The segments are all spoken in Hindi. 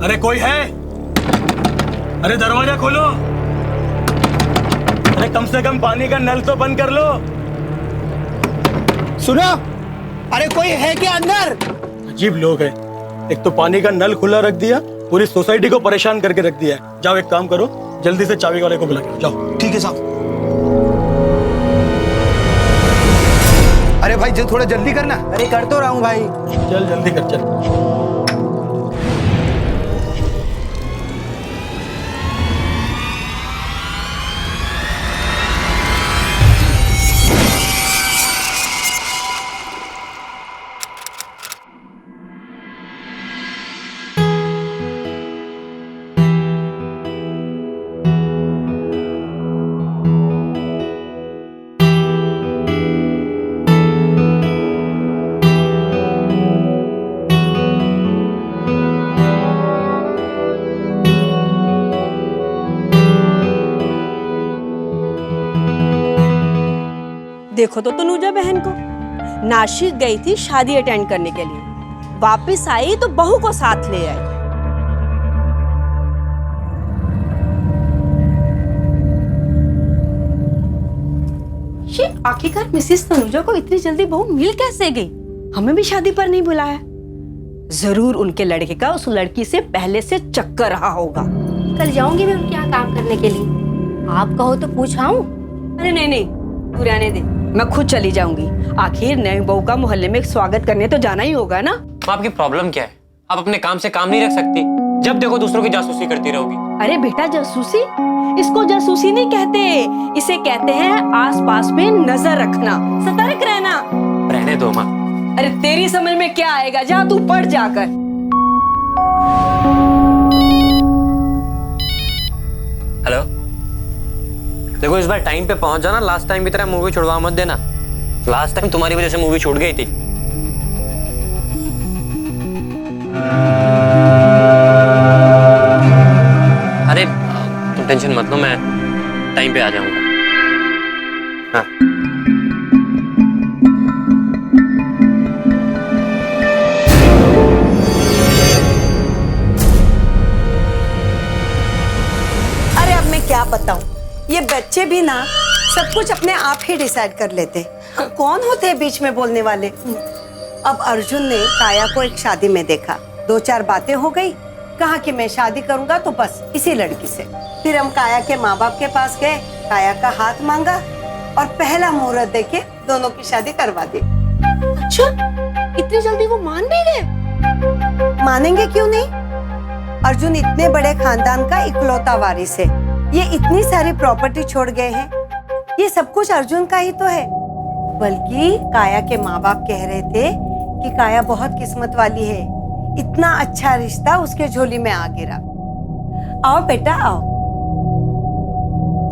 अरे कोई है? अरे दरवाजा खोलो। अरे कम से कम पानी का नल तो बंद कर लो। सुनो, अरे कोई है क्या अंदर? अजीब लोग हैं। एक तो पानी का नल खुला रख दिया, पूरी सोसाइटी को परेशान करके रख दिया है। जाओ एक काम करो, जल्दी से चाबी वाले को बुला के जाओ। ठीक है साहब। अरे भाई जो थोड़ा जल्दी करना। अरे कर तो रहा हूँ भाई। चल जल्दी कर चल। देखो तो तनुजा बहन को, नासिक गई थी शादी अटेंड करने के लिए, वापस आई तो बहू को साथ ले आई। ये आखिरकार मिसेस तनुजा को इतनी जल्दी बहू मिल कैसे गई? हमें भी शादी पर नहीं बुलाया। जरूर उनके लड़के का उस लड़की से पहले से चक्कर रहा होगा। कल जाऊंगी मैं उनके यहाँ काम करने के लिए। आप कहो तो पूछाऊं? अरे नहीं नहीं, तू रहने दे, मैं खुद चली जाऊंगी। आखिर नई बहू का मोहल्ले में स्वागत करने तो जाना ही होगा ना। आपकी प्रॉब्लम क्या है? आप अपने काम से काम नहीं रख सकती? जब देखो दूसरों की जासूसी करती रहोगी। अरे बेटा, जासूसी? इसको जासूसी नहीं कहते, इसे कहते हैं आसपास में नजर रखना, सतर्क रहना। रहने दो माँ। अरे तेरी समझ में क्या आएगा, जा तू पढ़ जाकर। हेलो, देखो इस बार टाइम पे पहुंच जाना। लास्ट टाइम की तरह मूवी छुड़वा मत देना। लास्ट टाइम तुम्हारी वजह से मूवी छूट गई थी। अरे तुम टेंशन मत लो, मैं टाइम पे आ जाऊंगा। हाँ। अरे अब मैं क्या बताऊं, ये बच्चे भी ना सब कुछ अपने आप ही डिसाइड कर लेते। कौन होते हैं बीच में बोलने वाले? अब अर्जुन ने काया को एक शादी में देखा, 2-4 बातें हो गई, कहा कि मैं शादी करूंगा तो बस इसी लड़की से। फिर हम काया के माँ बाप के पास गए, काया का हाथ मांगा और पहला मुहूर्त देके दोनों की शादी करवा दी। अच्छा, इतनी जल्दी वो मान भी गए? मानेंगे क्यों नहीं? अर्जुन इतने बड़े खानदान का इकलौता वारिस है। ये इतनी सारी प्रॉपर्टी छोड़ गए हैं, ये सब कुछ अर्जुन का ही तो है। बल्कि काया के माँ बाप कह रहे थे कि काया बहुत किस्मत वाली है, इतना अच्छा रिश्ता उसके झोली में आ गिरा। आओ बेटा आओ,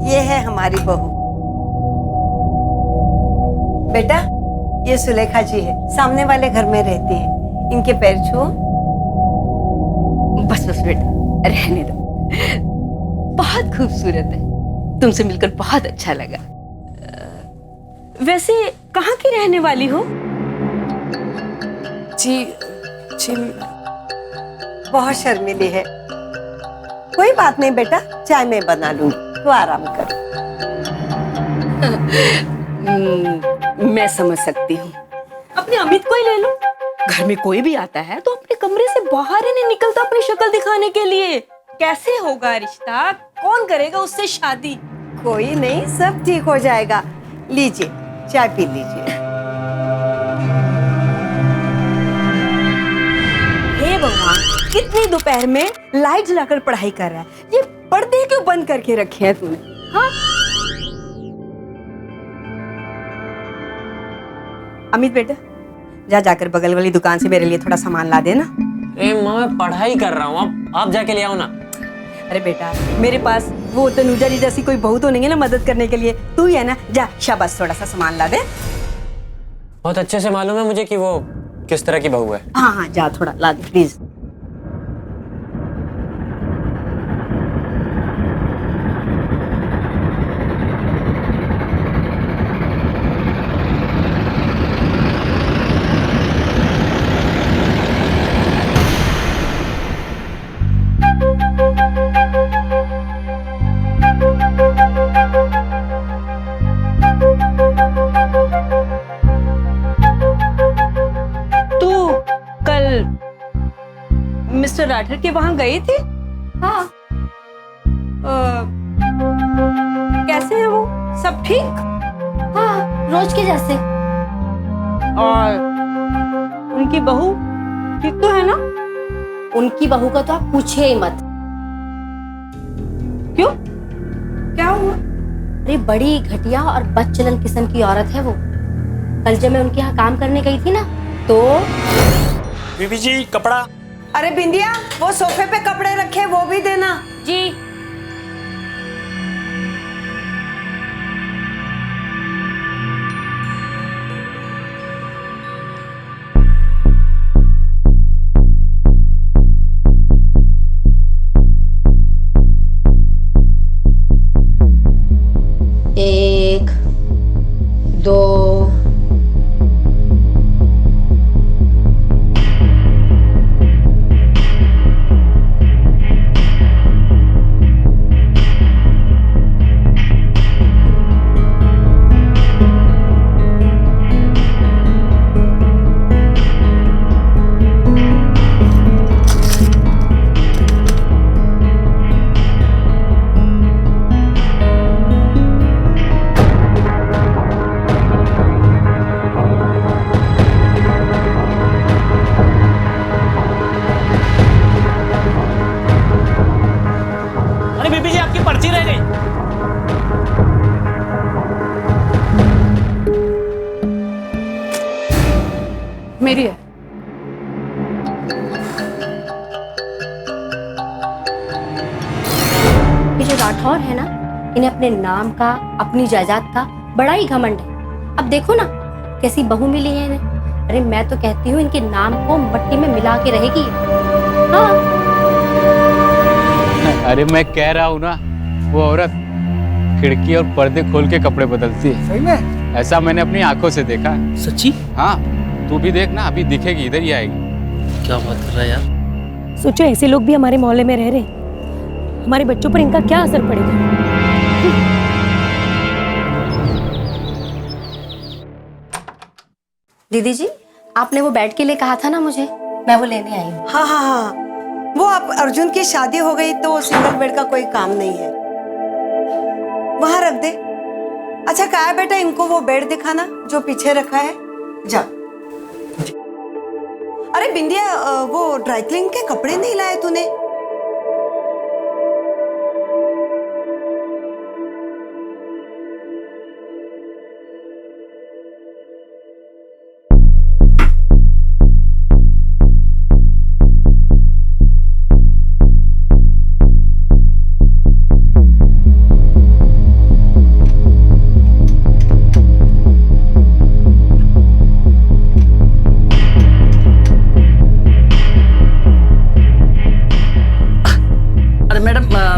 ये है हमारी बहू। बेटा ये सुलेखा जी है, सामने वाले घर में रहती है, इनके पैर छुओ। बस बस बेटा, रहने दो। बहुत खूबसूरत है, तुमसे मिलकर बहुत अच्छा लगा। वैसे कहाँ की रहने वाली हो? जी बहुत शर्मीली है। कोई बात नहीं बेटा, चाय मैं बना लूंगी, तू आराम कर। मैं समझ सकती हूँ। अपने अमित को ही ले लो। घर में कोई भी आता है तो अपने कमरे से बाहर ही नहीं निकलता अपनी शक्ल दिखाने के लिए। कैसे होगा रिश्ता? कौन करेगा उससे शादी? कोई नहीं, सब ठीक हो जाएगा। लीजिए चाय पी लीजिए। हे भगवान, इतनी दोपहर में लाइट जलाकर पढ़ाई कर रहा है, ये पर्दे क्यों बंद करके रखे हैं तूने? हाँ अमित बेटा, जा जाकर बगल वाली दुकान से मेरे लिए थोड़ा सामान ला देना। अरे माँ मैं पढ़ाई कर रहा हूँ, आप जाके ले आओ ना। अरे बेटा, मेरे पास वो तनुजा जी जैसी कोई बहू तो नहीं है ना मदद करने के लिए। तू ही है ना, जा शाबाश, थोड़ा सा सामान ला दे। बहुत अच्छे से मालूम है मुझे कि वो किस तरह की बहू है। हाँ हाँ, जा थोड़ा ला दे प्लीज। स्टार्टर के वहां गए थे? हाँ। कैसे है वो? सब ठीक? हाँ, रोज के जैसे। और उनकी बहू ठीक तो है ना? उनकी बहू का तो आप पूछिए ही मत। क्यों? क्या हुआ? अरे बड़ी घटिया और बदचलन किस्म की औरत है वो। कल जब मैं उनके यहाँ काम करने गई थी ना, तो बीबी जी कपड़ा। अरे बिंदिया, वो सोफे पे कपड़े रखे वो भी देना। जी। एक, दो, अरे बीबी जी आपकी पर्ची रह गई। मेरी है। ये जो राठौर है ना, इन्हें अपने नाम का, अपनी जायदाद का बड़ा ही घमंड है। अब देखो ना कैसी बहू मिली है इन्हें। अरे मैं तो कहती हूँ इनके नाम को मट्टी में मिला के रहेगी। हाँ। अरे मैं कह रहा हूँ ना, वो औरत खिड़की और पर्दे खोल के कपड़े बदलती है। सही में? ऐसा मैंने अपनी आंखों से देखा है। सच्ची? हाँ, तू भी देख ना, अभी दिखेगी, इधर ही आएगी। क्या बात कर रहा है यार? सोचो ऐसे लोग भी हमारे मोहल्ले में रह रहे, हमारे बच्चों पर इनका क्या असर पड़ेगा। दीदी जी, आपने वो बेड के लिए कहा था ना मुझे, मैं वो लेने आई हूँ। हाँ हाँ हाँ, वो अब अर्जुन की शादी हो गई तो सिंगल बेड का कोई काम नहीं है, वहां रख दे। अच्छा काया बेटा, इनको वो बेड दिखाना जो पीछे रखा है, जा। अरे बिंदिया, वो ड्राई क्लीन के कपड़े नहीं लाए तूने?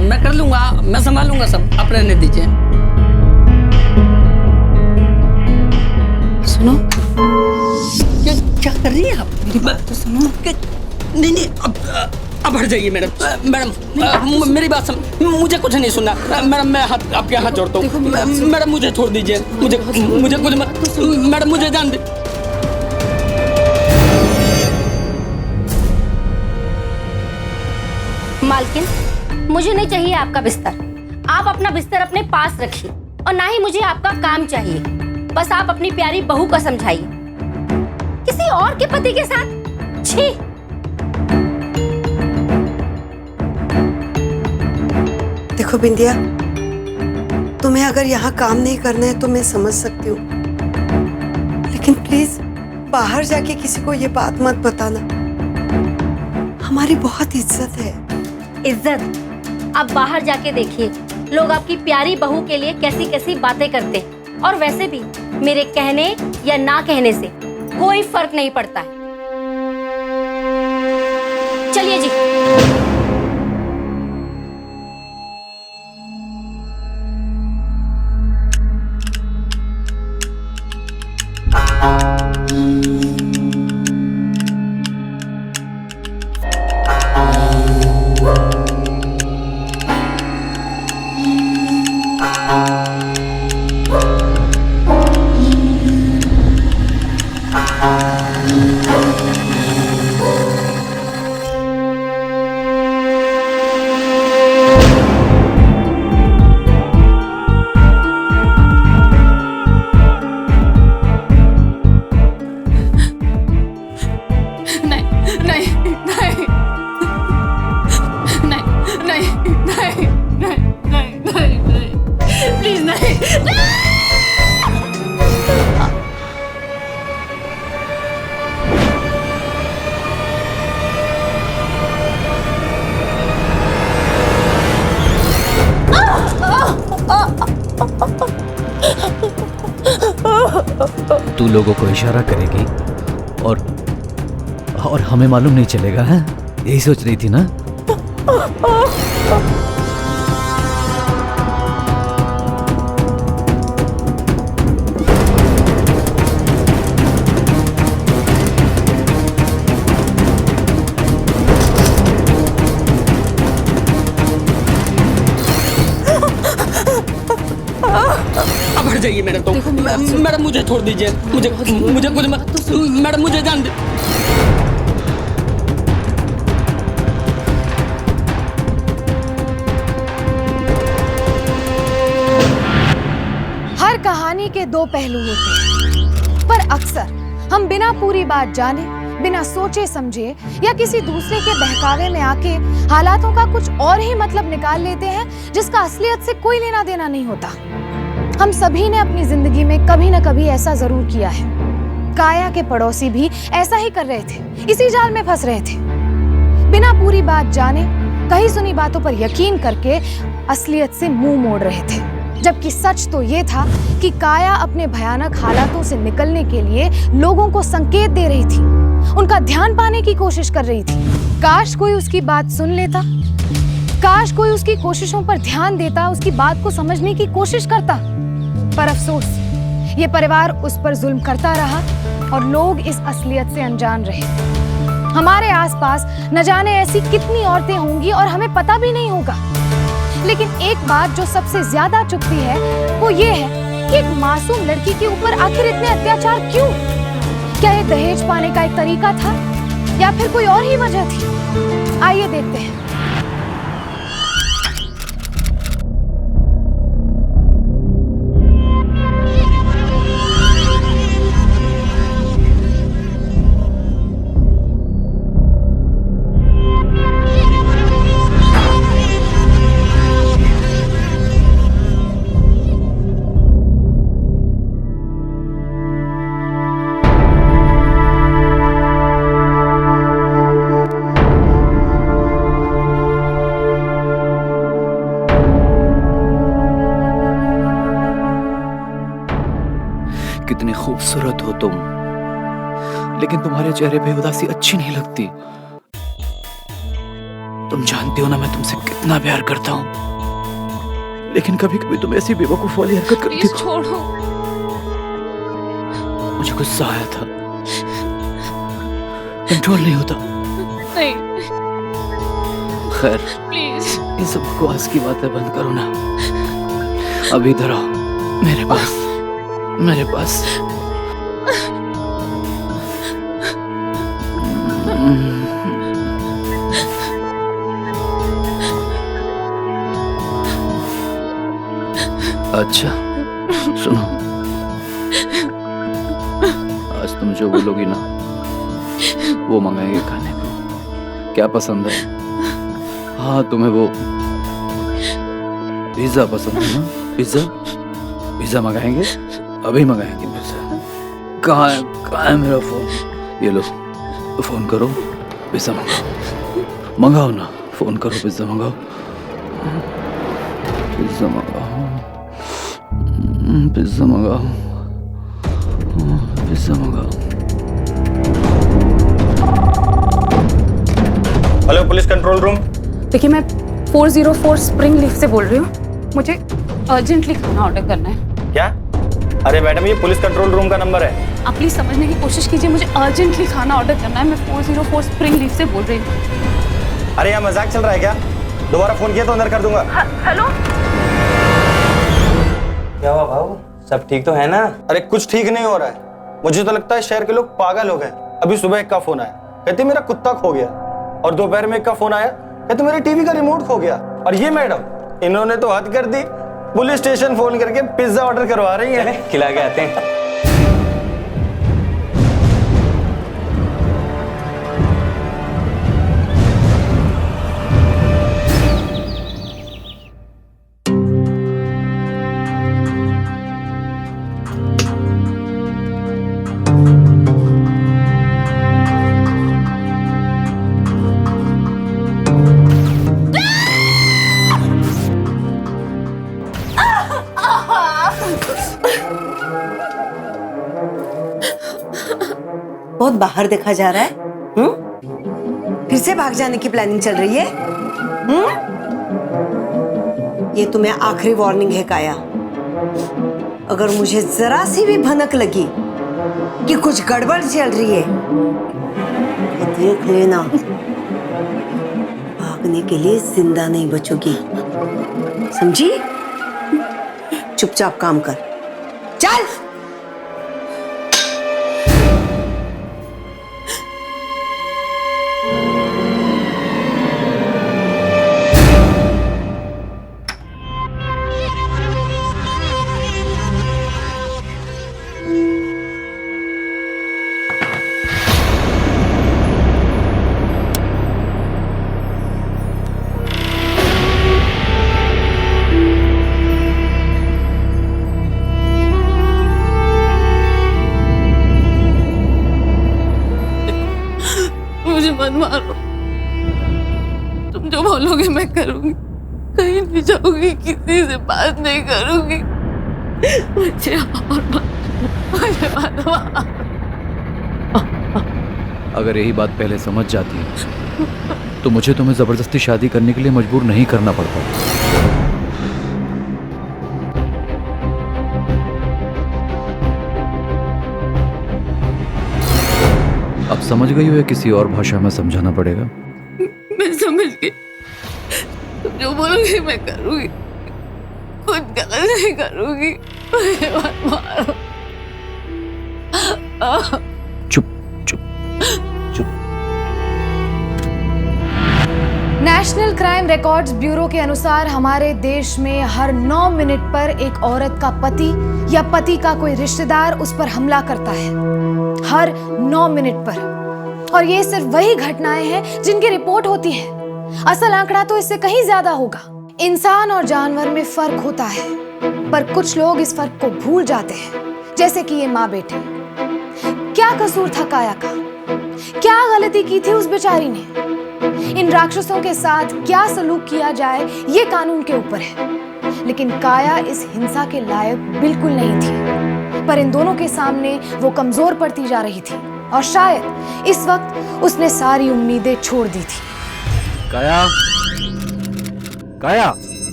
मैं कर लूंगा, मैं संभाल लूंगा सब, आप रहने दीजिए। सुनो, क्या क्या कर रही है आप? मेरी बात तो सुनो। नहीं नहीं, अब हट जाइए मैडम। मैडम मेरी बात सुन, मुझे कुछ नहीं सुनना। मैडम मैं हाथ आपके हाथ जोड़ता हूँ। मैडम मुझे छोड़ दीजिए, मुझे कुछ मत। मैडम मुझे जान दे। मालकिन, मुझे नहीं चाहिए आपका बिस्तर। आप अपना बिस्तर अपने पास रखिए, और ना ही मुझे आपका काम चाहिए। बस आप अपनी प्यारी बहू को समझाइए, किसी और के पति के साथ। छी। देखो बिंदिया, तुम्हें अगर यहाँ काम नहीं करना है तो मैं समझ सकती हूँ, लेकिन प्लीज बाहर जाके किसी को ये बात मत बताना। हमारी बहुत इज्जत है। इज्जत? आप बाहर जाके देखिए, लोग आपकी प्यारी बहू के लिए कैसी कैसी बातें करते हैं। और वैसे भी मेरे कहने या ना कहने से कोई फर्क नहीं पड़ता है। चलिए जी। तू लोगों को इशारा करेगी और हमें मालूम नहीं चलेगा, है? यही सोच रही थी ना? अब हट जाइए मैडम। तो मैडम मुझे छोड़ दीजिए, मुझे मुझे कुछ मैडम मुझे जान दे। हर कहानी के दो पहलू होते हैं, पर अक्सर हम बिना पूरी बात जाने, बिना सोचे समझे या किसी दूसरे के बहकावे में आके हालातों का कुछ और ही मतलब निकाल लेते हैं जिसका असलियत से कोई लेना देना नहीं होता। हम सभी ने अपनी जिंदगी में कभी न कभी ऐसा जरूर किया है। काया के पड़ोसी भी ऐसा ही कर रहे थे, इसी जाल में फंस रहे थे। बिना पूरी बात जाने, कही सुनी बातों पर यकीन करके असलियत से मुंह मोड़ रहे थे। जबकि सच तो ये था कि काया अपने भयानक हालातों से निकलने के लिए लोगों को संकेत दे रही थी, उनका ध्यान पाने की कोशिश कर रही थी। काश कोई उसकी बात सुन लेता, काश कोई उसकी कोशिशों पर ध्यान देता, उसकी बात को समझने की कोशिश करता। पर अफसोस, ये परिवार उस पर जुल्म करता रहा और लोग इस असलियत से अनजान रहे। हमारे आसपास न जाने ऐसी कितनी औरतें होंगी और हमें पता भी नहीं होगा। लेकिन एक बात जो सबसे ज्यादा चुभती है वो ये है कि एक मासूम लड़की के ऊपर आखिर इतने अत्याचार क्यों? क्या ये दहेज पाने का एक तरीका था या फिर कोई और ही वजह थी? आइए देखते हैं। कितनी खूबसूरत हो तुम, लेकिन तुम्हारे चेहरे पे उदासी अच्छी नहीं लगती। तुम जानती हो ना मैं तुमसे कितना प्यार करता हूँ, लेकिन कभी कभी तुम ऐसी बेवकूफ वाली हरकत करती हो। छोड़ो। मुझे गुस्सा आया था, कंट्रोल नहीं होता। नहीं, खैर, प्लीज। ये सब बकवास की बातें बंद करो ना। अभी इधर आओ मेरे पास, मेरे पास। अच्छा सुनो, आज तुम जो बोलोगी ना वो मंगाएंगे खाने को। क्या पसंद है? हाँ, तुम्हें वो पिज्जा पसंद है ना? पिज्जा पिज्जा मंगाएंगे, अभी मंगाएंगे पिज्जा। कहाँ है मेरा फोन? ये लो, फोन करो, पिज्जा मंगाओ। मंगाओ ना, फोन करो, पिज्जा मंगाओ, पिज्जा मंगाओ, पिज्जा मंगाओ, पिज्जा मंगाओ। Hello police control room. देखिए, मैं 404 स्प्रिंग लीफ से बोल रही हूँ। मुझे अर्जेंटली खाना ऑर्डर करना है। क्या? अरे मैडम, ये पुलिस कंट्रोल रूम का नंबर है। आप प्लीज समझने की कोशिश कीजिए, मुझे अर्जेंटली खाना ऑर्डर करना है। मैं 404 स्प्रिंग लीफ से बोल रही हूँ। अरे यहाँ मजाक चल रहा है क्या? दोबारा फोन किया तो अंदर कर दूंगा। हेलो, क्या हुआ भाऊ, सब ठीक तो है ना? अरे कुछ ठीक नहीं हो रहा है। मुझे तो लगता है शहर के लोग पागल हो गए। अभी सुबह एक का फोन आया, कहते मेरा कुत्ता खो गया, और दोपहर में एक का फोन आया, कहते मेरे टीवी का रिमोट खो गया। और ये मैडम, इन्होंने तो हद कर दी, पुलिस स्टेशन फोन करके पिज्जा ऑर्डर करवा रही है। खिला के आते हैं। बहुत बाहर देखा जा रहा है? फिर से भाग जाने की प्लानिंग चल रही है? ये तुम्हें आखिरी वार्निंग है काया। अगर मुझे जरा सी भी भनक लगी कि कुछ गड़बड़ चल रही है तो देख लेना, भागने के लिए जिंदा नहीं बचोगी, समझी? चुपचाप काम कर, चल। मुझे मत मारो, तुम जो बोलोगे मैं करूंगी, कहीं नहीं जाऊंगी, किसी से बात नहीं करूंगी। मुझे मत मारो। अगर यही बात पहले समझ जाती तो मुझे तुम्हें जबरदस्ती शादी करने के लिए मजबूर नहीं करना पड़ता। अब समझ गई हो या किसी और भाषा में समझाना पड़ेगा? मैं समझ गई, तुम जो बोलोगे मैं करूंगी, कुछ गलत नहीं करूंगी। मुझे मत मारो। चुप चुप चुप। नेशनल क्राइम रिकॉर्ड्स ब्यूरो के अनुसार हमारे देश में हर 9 मिनट पर एक औरत का पति या पति का कोई रिश्तेदार उस पर हमला करता है, हर 9 मिनट पर। और ये सिर्फ वही घटनाएं हैं जिनकी रिपोर्ट होती है। असल आंकड़ा तो इससे कहीं ज्यादा होगा। इंसान और जानवर में फर्क होता है, पर कुछ लोग इस फर्क को भूल जाते हैं, जैसे कि ये माँ बेटे। क्या कसूर था काया का? क्या गलती की थी उस बेचारी ने? इन राक्षसों के साथ क्या सलूक किया जाए ये कानून के ऊपर है, लेकिन काया इस हिंसा के लायक बिल्कुल नहीं थी। पर इन दोनों के सामने वो कमजोर पड़ती जा रही थी और शायद इस वक्त उसने सारी उम्मीदें छोड़ दी थी। काया, काया,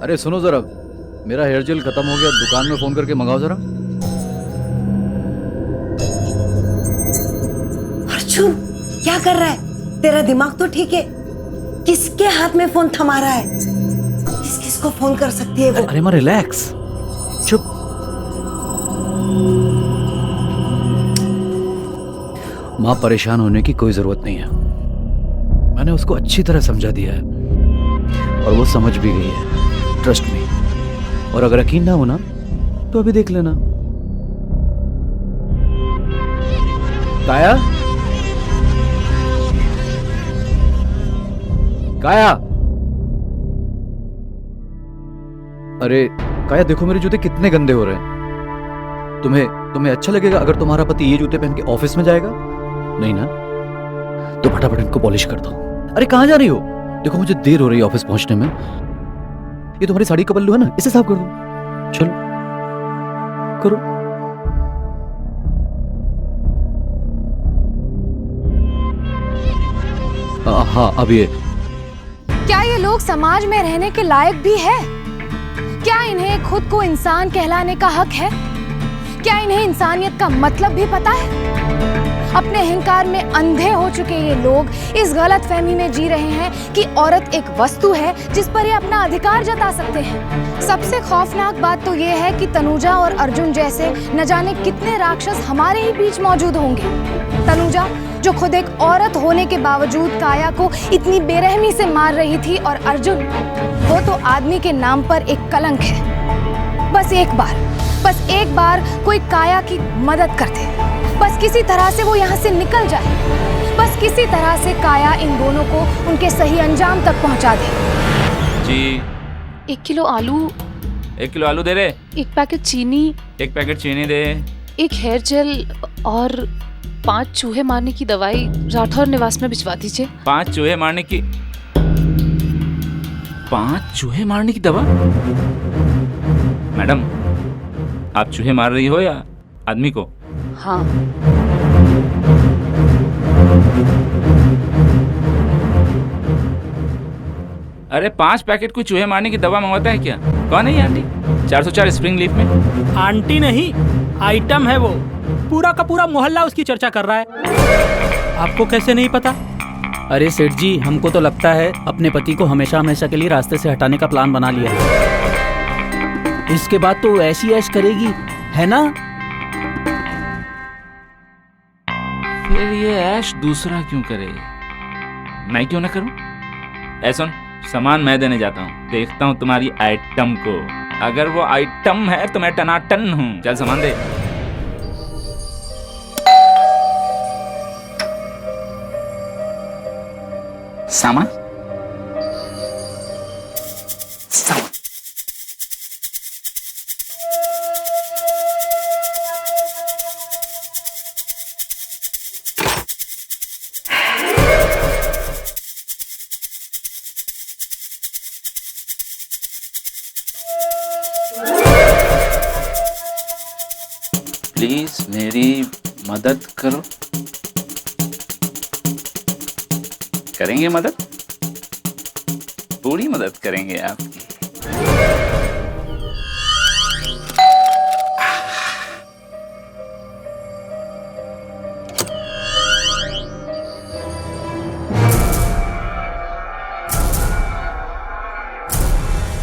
अरे सुनो जरा, मेरा हेयर जेल खत्म हो गया, दुकान में फोन करके मंगाओ जरा। अर्जुन, क्या कर रहा है? तेरा दिमाग तो ठीक है? किसके हाथ में फोन थमा रहा है? किसको फोन कर सकती है वो? अरे मां रिलैक्स, चुप। मां परेशान होने की कोई जरूरत नहीं है, मैंने उसको अच्छी तरह समझा दिया है और वो समझ भी गई है, ट्रस्ट मी। और अगर यकीन ना हो ना तो अभी देख लेना। काया, काया, अरे काया देखो मेरे जूते कितने गंदे हो रहे हैं। तुम्हें अच्छा लगेगा अगर तुम्हारा पति ये जूते पहन के ऑफिस में जाएगा? नहीं ना? तो फटाफट इनको पॉलिश कर दो। अरे कहां जा रही हो? देखो मुझे देर हो रही है ऑफिस पहुंचने में। ये तुम्हारी साड़ी का पल्लू है ना, इसे साफ कर दो। चलो करो। हाँ अब ये क्या ये लोग समाज में रहने के लायक भी है? क्या इन्हें खुद को इंसान कहलाने का हक है? क्या इन्हें इंसानियत का मतलब भी पता है? अपने अहंकार में अंधे हो चुके ये लोग इस गलत फहमी में जी रहे हैं कि औरत एक वस्तु है जिस पर ये अपना अधिकार जता सकते हैं। सबसे खौफनाक बात तो ये है कि तनुजा और अर्जुन जैसे न जाने कितने राक्षस हमारे ही बीच मौजूद होंगे। तनुजा जो खुद एक औरत होने के बावजूद काया को इतनी बेरहमी से मार रही थी, और अर्जुन वो तो आदमी के नाम पर एक कलंक है। बस एक बार कोई काया की मदद कर दे, बस किसी तरह से वो यहाँ से निकल जाए, बस किसी तरह से काया इन दोनों को उनके सही अंजाम तक पहुँचा दे। जी 1 किलो आलू, 1 किलो आलू दे रहे, 1 पैकेट चीनी, 1 पैकेट चीनी दे, 1 हेयर जेल और 5 चूहे मारने की दवाई राठौर निवास में भिजवा दीजिए। 5 चूहे मारने की 5 चूहे मारने की दवा? मैडम आप चूहे मार रही हो या आदमी को? हाँ अरे 5 पैकेट कोई चूहे मारने की दवा मंगवाता है क्या? कौन है ये आंटी? 404 स्प्रिंग लीफ में। आंटी नहीं, आइटम है वो। पूरा का पूरा मोहल्ला उसकी चर्चा कर रहा है। आपको कैसे नहीं पता? अरे सेठ जी, हमको तो लगता है अपने पति को हमेशा हमेशा के लिए रास्ते से हटाने का प्लान बना लिया है। इसके बाद तो ऐसी ऐश करेगी, है ना? फिर ये ऐश दूसरा क्यों करे? मैं क्यों ना करूं? ऐसा सामान मैं देने जाता हूँ, देखता हूँ तुम्हारी आइटम को। अगर वो आइटम है तो मैं टनाटन हूँ। चल सामान दे। सामान सामान प्लीज मेरी मदद करो। करेंगे मदद, पूरी मदद करेंगे आपकी।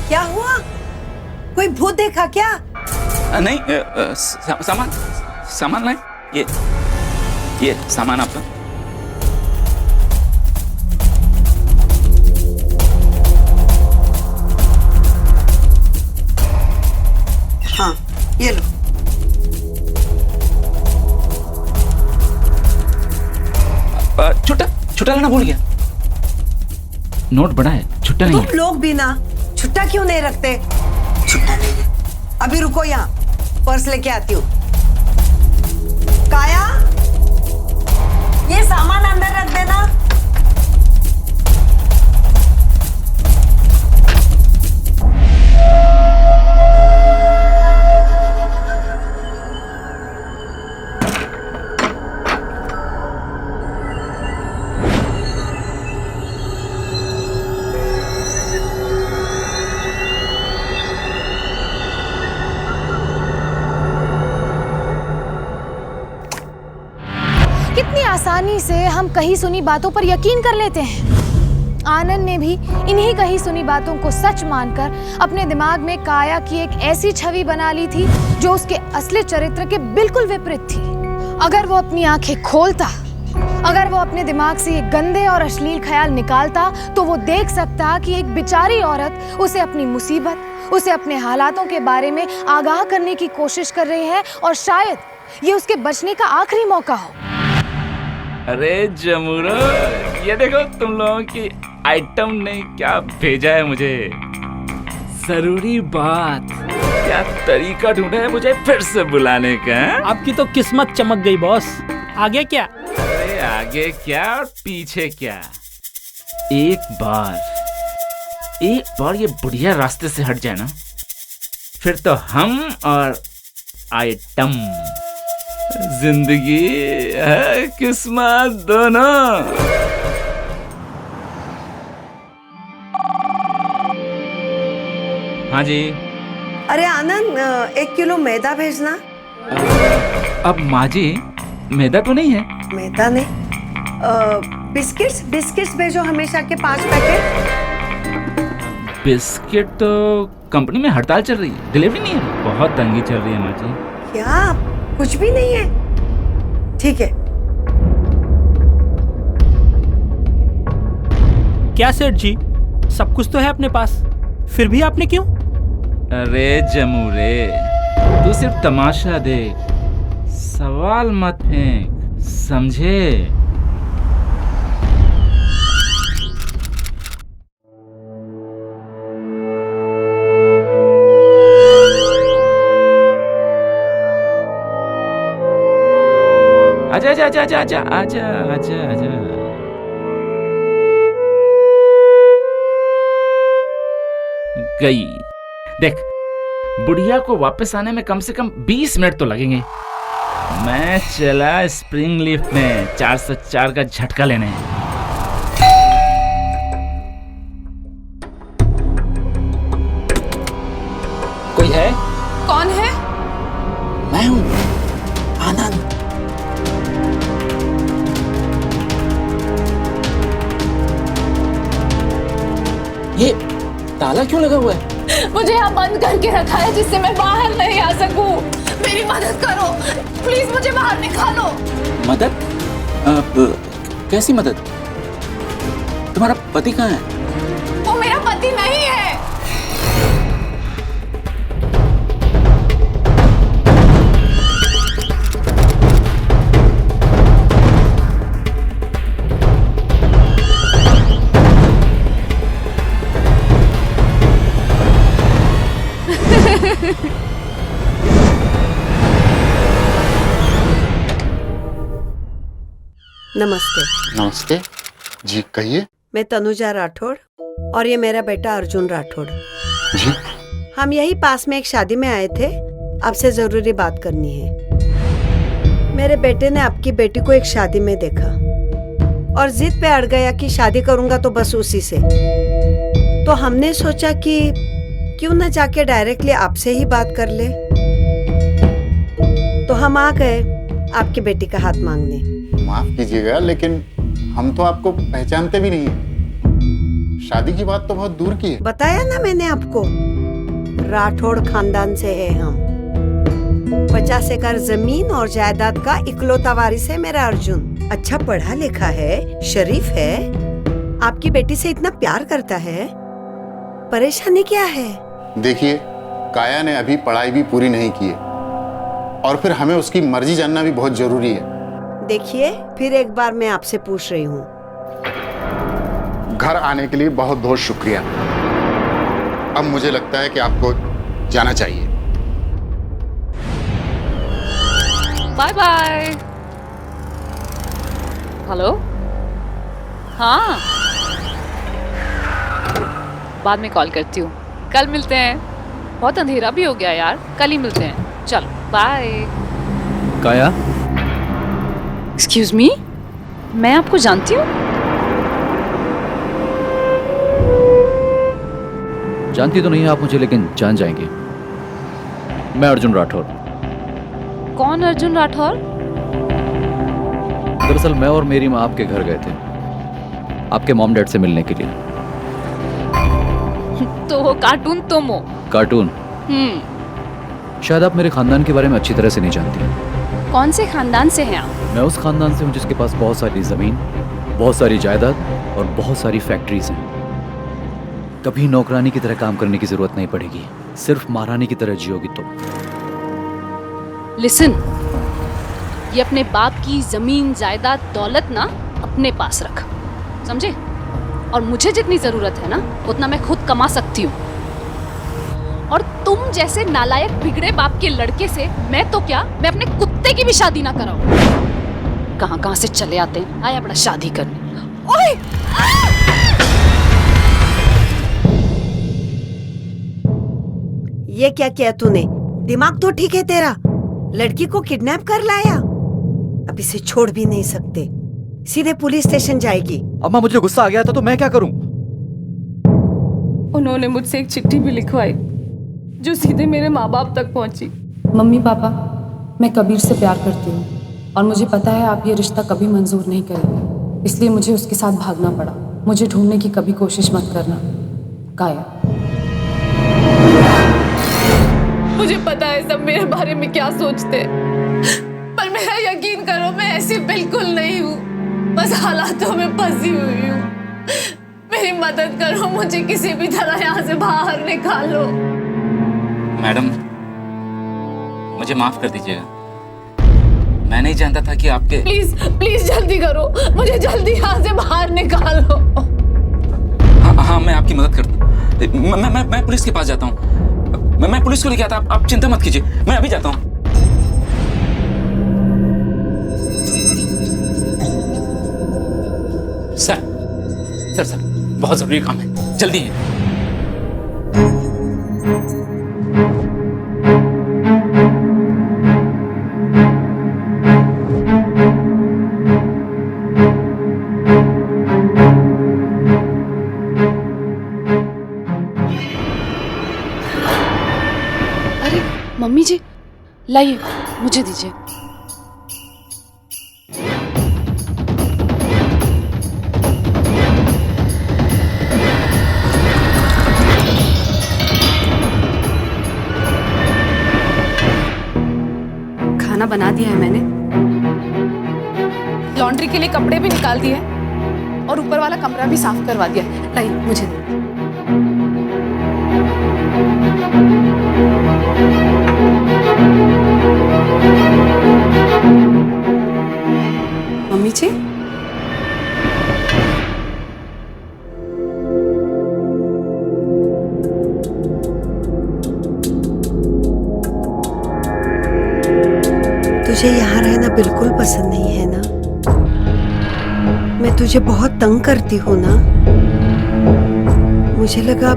क्या हुआ? कोई भूत देखा क्या? नहीं, सामान सामान लाए। ये सामान आपका। हाँ, ये लो। छुट्टा लाना भूल गया। नोट बड़ा है, छुट्टा नहीं है। तुम लोग भी ना छुट्टा क्यों नहीं रखते? छुट्टा नहीं है। अभी रुको, यहाँ पर्स लेके आती हूँ। काया, ये सामान अंदर रख देना। कितनी आसानी से हम कहीं सुनी बातों पर यकीन कर लेते हैं। आनंद ने भी इन्हीं कहीं सुनी बातों को सच मानकर अपने दिमाग में काया की एक ऐसी छवि बना ली थी जो उसके असली चरित्र के बिल्कुल विपरीत थी। अगर वो अपनी आंखें खोलता, अगर वो अपने दिमाग से ये गंदे और अश्लील ख्याल निकालता, तो वो देख सकता कि एक बेचारी औरत उसे अपनी मुसीबत, उसे अपने हालातों के बारे में आगाह करने की कोशिश कर रही है और शायद ये उसके बचने का आखिरी मौका हो। अरे जमुरा, ये देखो तुम लोगों की आइटम ने क्या भेजा है मुझे। जरूरी बात। क्या तरीका ढूंढा है मुझे फिर से बुलाने का? आपकी तो किस्मत चमक गई बॉस। आगे क्या? अरे आगे क्या और पीछे क्या? एक बार ये बुढ़िया रास्ते से हट जाए ना, फिर तो हम और आइटम, जिंदगी है किस्मत दोनों। हाँ जी। अरे आनंद, 1 किलो मैदा भेजना। अब माँ जी, मैदा तो नहीं है। मैदा नहीं, बिस्किट्स भेजो हमेशा के 5 पैकेट। बिस्किट तो कंपनी में हड़ताल चल रही है, डिलीवरी नहीं है। बहुत तंगी चल रही है माँ जी। क्या? कुछ भी नहीं है? ठीक है। क्या सेठ जी, सब कुछ तो है अपने पास, फिर भी आपने क्यों? अरे जमूरे, तू सिर्फ तमाशा देख, सवाल मत फेंक, समझे? आजा आजा आजा आजा आजा आजा आजा आजा। गई। देख, बुढ़िया को वापस आने में कम से कम 20 मिनट तो लगेंगे। मैं चला स्प्रिंग लीफ में 404 का झटका लेने। कोई है? कौन है? मैं हूँ, आनंद। ये ताला क्यों लगा हुआ है? मुझे यहाँ बंद करके रखा है जिससे मैं बाहर नहीं आ सकूं। मेरी मदद करो प्लीज, मुझे बाहर निकालो। मदद? कैसी मदद? तुम्हारा पति कहाँ है? वो मेरा पति नहीं है। नमस्ते। नमस्ते जी, कहिए। मैं तनुजा राठौड़ और ये मेरा बेटा अर्जुन राठौड़। जी। हम यही पास में एक शादी में आए थे, आपसे जरूरी बात करनी है। मेरे बेटे ने आपकी बेटी को एक शादी में देखा और जिद पे अड़ गया कि शादी करूंगा तो बस उसी से। तो हमने सोचा कि क्यों न जाके डायरेक्टली आपसे ही बात कर ले। तो हम आ गए आपकी बेटी का हाथ मांगने। माफ कीजिएगा, लेकिन हम तो आपको पहचानते भी नहीं हैं। शादी की बात तो बहुत दूर की है। बताया ना मैंने आपको, राठौड़ खानदान से है हम। 50 एकड़ जमीन और जायदाद का इकलौता वारिस है मेरा अर्जुन। अच्छा पढ़ा लिखा है, शरीफ है, आपकी बेटी से इतना प्यार करता है। परेशानी क्या है? देखिए, काया ने अभी पढ़ाई भी पूरी नहीं की है और फिर हमें उसकी मर्जी जानना भी बहुत जरूरी है। देखिए, फिर एक बार मैं आपसे पूछ रही हूँ। घर आने के लिए बहुत बहुत शुक्रिया। अब मुझे लगता है कि आपको जाना चाहिए। Bye bye. हेलो, हाँ बाद में कॉल करती हूँ, कल मिलते हैं। बहुत अंधेरा भी हो गया यार, कल ही मिलते हैं। चलो बाय। काया, एक्सक्यूज मी, मैं आपको जानती हूँ? जानती तो नहीं है आप मुझे, लेकिन जान जाएंगे। मैं अर्जुन राठौर। कौन अर्जुन राठौर? दरअसल मैं और मेरी माँ आपके घर गए थे आपके मॉम डैड से मिलने के लिए। तो वो कार्टून तुम हो? कार्टून? शायद आप मेरे खानदान के बारे में अच्छी तरह से नहीं जानती। कौन से खानदान से हैं आप? मैं उस खानदान से हूँ जिसके पास बहुत सारी जमीन, बहुत सारी जायदाद और बहुत सारी फैक्ट्रीज हैं। कभी नौकरानी की तरह काम करने की जरूरत नहीं पड़ेगी, सिर्फ महारानी की तरह जियोगी तो। लिसन, ये अपने बाप की जमीन जायदाद दौलत ना अपने पास रख, समझे? और मुझे जितनी जरूरत है ना उतना मैं खुद कमा सकती हूँ। और तुम जैसे नालायक बिगड़े बाप के लड़के से मैं तो क्या, मैं अपने कुत्ते की भी शादी ना कराऊं। कहाँ कहाँ से चले आते हैं, आया बड़ा शादी करने। ओए! ये क्या किया तूने? दिमाग तो ठीक है तेरा? लड़की को किडनैप कर लाया। अब इसे छोड़ भी नहीं सकते, सीधे पुलिस स्टेशन जाएगी। अम्मा मुझे गुस्सा आ गया था तो मैं क्या करूं? उन्होंने मुझसे एक चिट्ठी भी लिखवाई जो सीधे मेरे माँ बाप तक पहुंची। मम्मी पापा, मैं कबीर से प्यार करती हूँ और मुझे पता है आप ये रिश्ता कभी मंजूर नहीं करेंगे, इसलिए मुझे उसके साथ भागना पड़ा। मुझे ढूंढने की कभी कोशिश मत करना। काया। मुझे पता है सब मेरे बारे में क्या सोचते, पर मेरा यकीन करो मैं ऐसी बिल्कुल नहीं हूँ। बस हालातों में फंसी हुई हूँ। मेरी मदद करो, मुझे किसी भी तरह यहाँ से बाहर निकालो। मैडम, मुझे माफ कर दीजिएगा, मैं नहीं जानता था कि आपके। प्लीज प्लीज जल्दी करो, मुझे जल्दी यहाँ से बाहर निकालो। हाँ मैं आपकी मदद करता हूँ। मैं पुलिस के पास जाता हूँ। मैं पुलिस को लेके आता। आप चिंता मत कीजिए, मैं अभी जाता हूँ। सर बहुत जरूरी काम है, जल्दी है। लाइए, मुझे दीजिए। खाना बना दिया है मैंने, लॉन्ड्री के लिए कपड़े भी निकाल दिए और ऊपर वाला कमरा भी साफ करवा दिया है। लाइए, मुझे दीजिए। मम्मी जी, तुझे यहाँ रहना बिल्कुल पसंद नहीं है ना? मैं तुझे बहुत तंग करती हूँ ना? मुझे लगा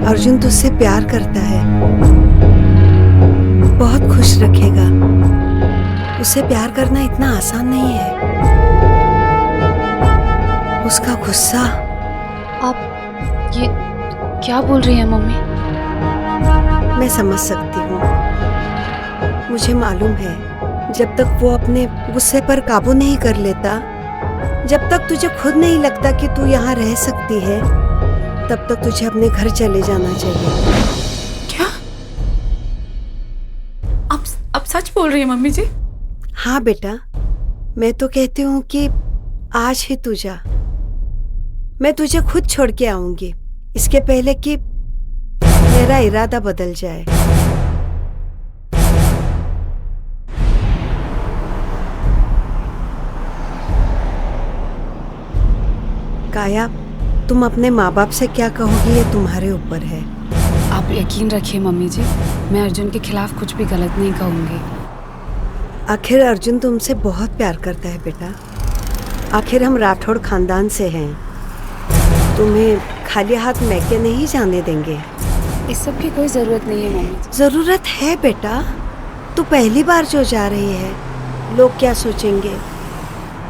अर्जुन तुझसे प्यार करता है, बहुत खुश रखेगा। उससे प्यार करना इतना आसान नहीं है। उसका गुस्सा। आप ये क्या बोल रही हैं मम्मी? मैं समझ सकती हूँ। मुझे मालूम है, जब तक वो अपने गुस्से पर काबू नहीं कर लेता, जब तक तुझे खुद नहीं लगता कि तू यहाँ रह सकती है, तब तक तुझे अपने घर चले जाना चाहिए। क्या आप सच बोल रही हैं मम्मी जी? हाँ बेटा, मैं तो कहती हूँ कि आज ही तू जा। मैं तुझे खुद छोड़ के आऊंगी, इसके पहले कि मेरा इरादा बदल जाए। काया, तुम अपने माँ बाप से क्या कहोगी ये तुम्हारे ऊपर है। आप यकीन रखिए मम्मी जी, मैं अर्जुन के खिलाफ कुछ भी गलत नहीं कहूँगी। आखिर अर्जुन तुमसे बहुत प्यार करता है बेटा। आखिर हम राठौड़ खानदान से हैं। तुम्हें खाली हाथ मैके नहीं जाने देंगे। इस सब की कोई जरूरत नहीं है मम्मी जी। जरूरत है बेटा। तू पहली बार जो जा रही है, लोग क्या सोचेंगे?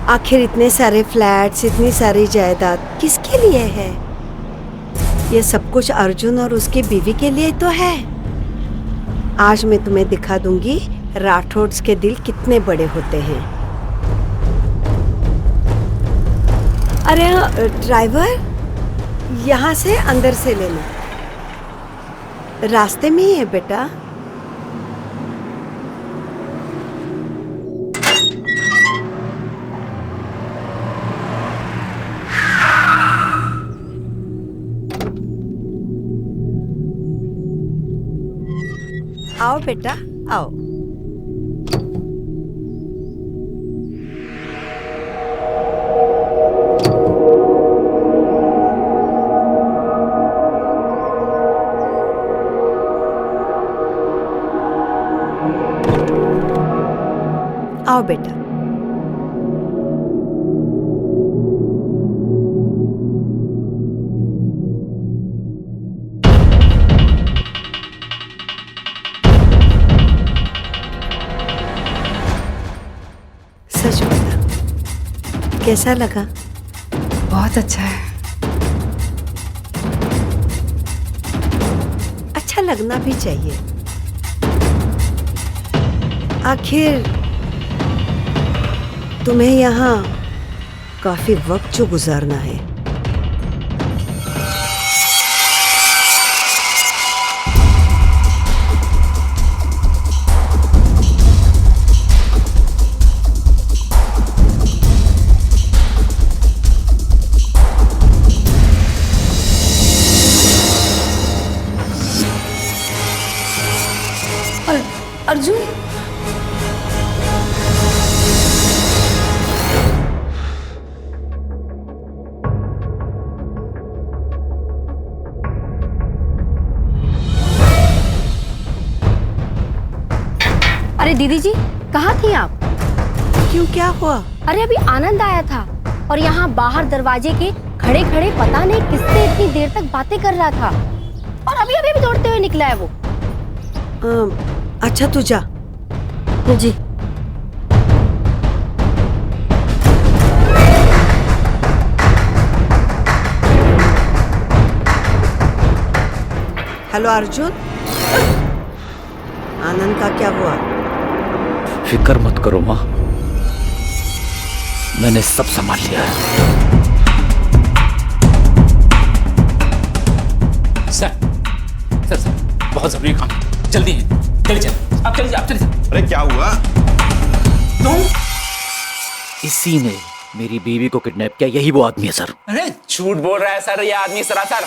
आखिर इतने सारे फ्लैट्स, इतनी सारी जायदाद किसके लिए है? ये सब कुछ अर्जुन और उसकी बीवी के लिए तो है। आज मैं तुम्हें दिखा दूंगी राठौड्स के दिल कितने बड़े होते हैं। अरे ड्राइवर, यहाँ से अंदर से लेना, रास्ते में ही है बेटा। आओ बेटा, आओ। आओ बेटा। सच बता, कैसा लगा? बहुत अच्छा है। अच्छा लगना भी चाहिए। आखिर तुम्हें यहाँ काफी वक्त जो गुजारना है। अर्जुन, अरे दीदी जी, कहाँ थी आप? क्यों, क्या हुआ? अरे अभी आनंद आया था और यहाँ बाहर दरवाजे के खड़े खड़े पता नहीं किससे इतनी देर तक बातें कर रहा था और अभी अभी भी दौड़ते हुए निकला है वो। अच्छा तू जा। जी। हेलो अर्जुन। आनंद का क्या हुआ? फिक्र मत करो माँ, मैंने सब संभाल लिया है। सर बहुत जरूरी काम है, जल्दी है, जल्दी चल, आप चलिए। अरे क्या हुआ? इसी ने मेरी बीवी को किडनैप किया, यही वो आदमी है सर। अरे झूठ बोल रहा है सर ये आदमी सरासर।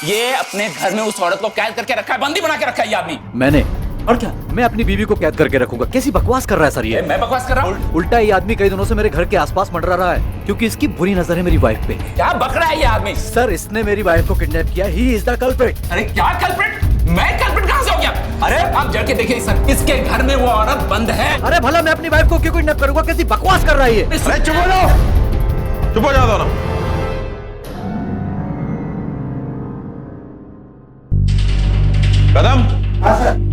ये अपने घर में उस औरत को कैद करके रखा है, बंदी बना के रखा है ये आदमी। मैंने? और क्या? मैं अपनी बीवी को कैद करके रखूंगा? कैसी बकवास कर रहा है सर ये। मैं बकवास कर रहा हूँ? उल्टा ये आदमी कई दिनों से मेरे घर के आसपास मंडरा रहा है क्योंकि इसकी बुरी नजर है मेरी वाइफ पे। क्या बक रहा है ये आदमी? सर इसने मेरी वाइफ को किडनैप किया, ही इज द कल्प्रिट। अरे क्या कल्प्रिट? मैं कल्प्रिट कहां से हो गया? अरे आप जाके देखिए सर, इसके घर में वो औरत बंद है। अरे भला मैं अपनी वाइफ को क्यों किडनैप करूंगा? कैसी बकवास कर रहा है ये। अरे चुप हो जाओ, चुप हो जाओ दोनों। कदम, हाँ सर।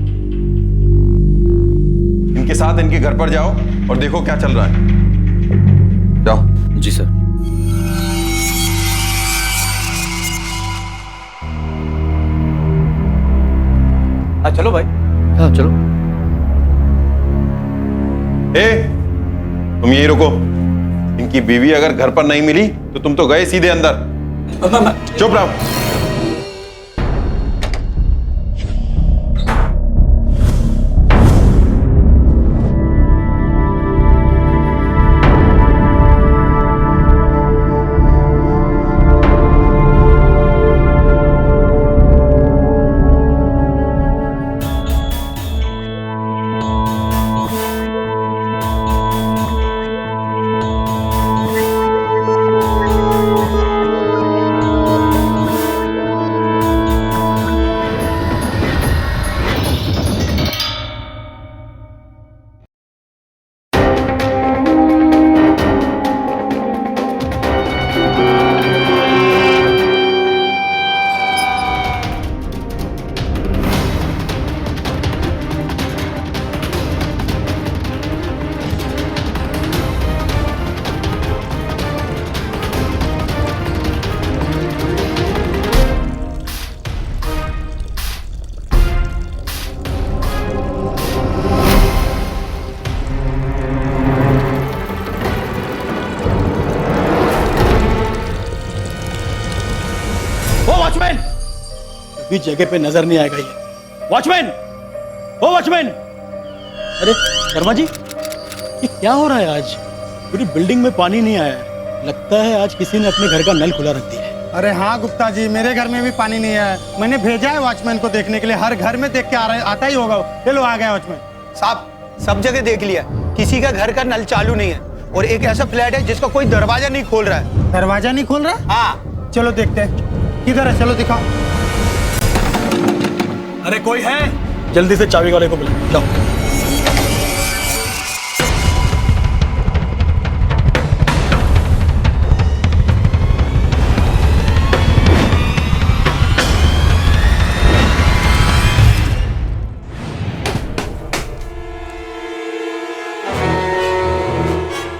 इनके साथ इनके घर पर जाओ और देखो क्या चल रहा है। जाओ। जी सर। हाँ चलो भाई। हाँ चलो। तुम यही रुको, इनकी बीवी अगर घर पर नहीं मिली तो तुम तो गए सीधे अंदर। चुप रहो। वॉचमैन, अभी जगह पे नजर नहीं आएगा ये। वॉचमैन, ओ वॉचमैन। अरे शर्मा जी, ये क्या हो रहा है आज? पूरी बिल्डिंग में पानी नहीं आया है, लगता है आज किसी ने अपने घर का नल खुला रख दिया है। अरे हाँ गुप्ता जी, मेरे घर में भी पानी नहीं आया है। मैंने भेजा है वॉचमैन को देखने के लिए, हर घर में देख के आता ही होगा। ये लो आ गया वॉचमैन साहब। सब जगह देख लिया, किसी का घर का नल चालू नहीं है और एक ऐसा फ्लैट है जिसका कोई दरवाजा नहीं खोल रहा है। दरवाजा नहीं खोल रहा? हाँ। चलो देखते हैं किधर है, चलो दिखाओ। अरे कोई है? जल्दी से चाबी वाले को बुलाओ, जाओ।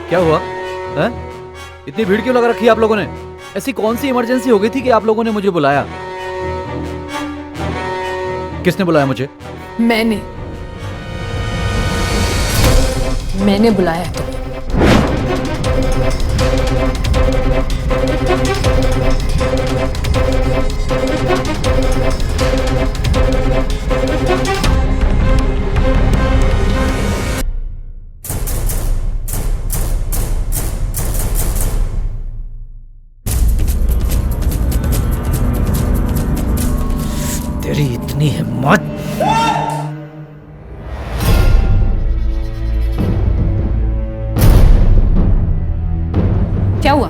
क्या हुआ है? इतनी भीड़ क्यों लगा रखी है आप लोगों ने? ऐसी कौन सी इमरजेंसी हो गई थी कि आप लोगों ने मुझे बुलाया? किसने बुलाया मुझे? मैंने बुलाया तो। तेरी इतनी हिम्मत! क्या हुआ?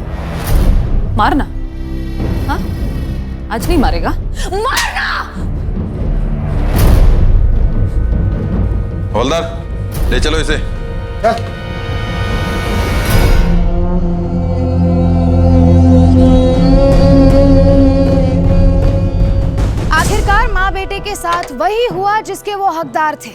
मारना? हाँ? आज नहीं मारेगा? मारना! हवलदार, ले चलो इसे। आखिरकार माँ बेटे के साथ वही हुआ जिसके वो हकदार थे।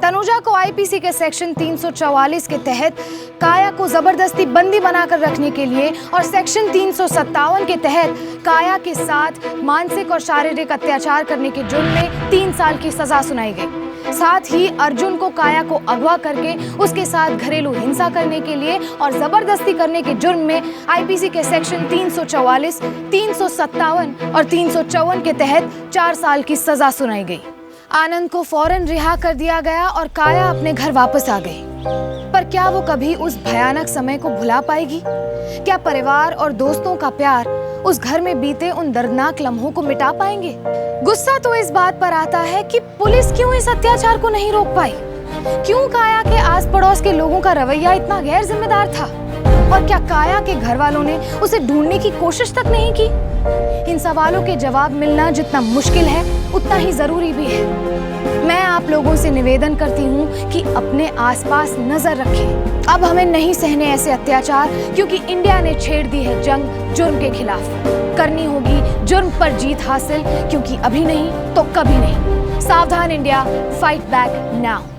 तनुजा को आईपीसी के सेक्शन 344 के तहत काया को जबरदस्ती बंदी बनाकर रखने के लिए और सेक्शन 357 के तहत काया के साथ मानसिक और शारीरिक अत्याचार करने के जुर्म में 3 साल की सजा सुनाई गई। साथ ही अर्जुन को काया को अगवा करके उसके साथ घरेलू हिंसा करने के लिए और जबरदस्ती करने के जुर्म में आईपीसी के सेक्शन 344, 357 और 354 के तहत 4 साल की सजा सुनाई गई। आनंद को फौरन रिहा कर दिया गया और काया अपने घर वापस आ गई। पर क्या वो कभी उस भयानक समय को भुला पाएगी? क्या परिवार और दोस्तों का प्यार उस घर में बीते उन दर्दनाक लम्हों को मिटा पाएंगे? गुस्सा तो इस बात पर आता है कि पुलिस क्यों इस अत्याचार को नहीं रोक पाई? क्यों काया के आस पड़ोस के लोगों का रवैया इतना गैर जिम्मेदार था? और क्या काया के घर वालों ने उसे ढूंढने की कोशिश तक नहीं की? इन सवालों के जवाब मिलना जितना मुश्किल है उतना ही जरूरी भी है। मैं आप लोगों से निवेदन करती हूँ कि अपने आसपास नजर रखें। अब हमें नहीं सहने ऐसे अत्याचार, क्योंकि इंडिया ने छेड़ दी है जंग जुर्म के खिलाफ। करनी होगी जुर्म पर जीत हासिल, क्योंकि अभी नहीं तो कभी नहीं। सावधान इंडिया, फाइट बैक नाउ।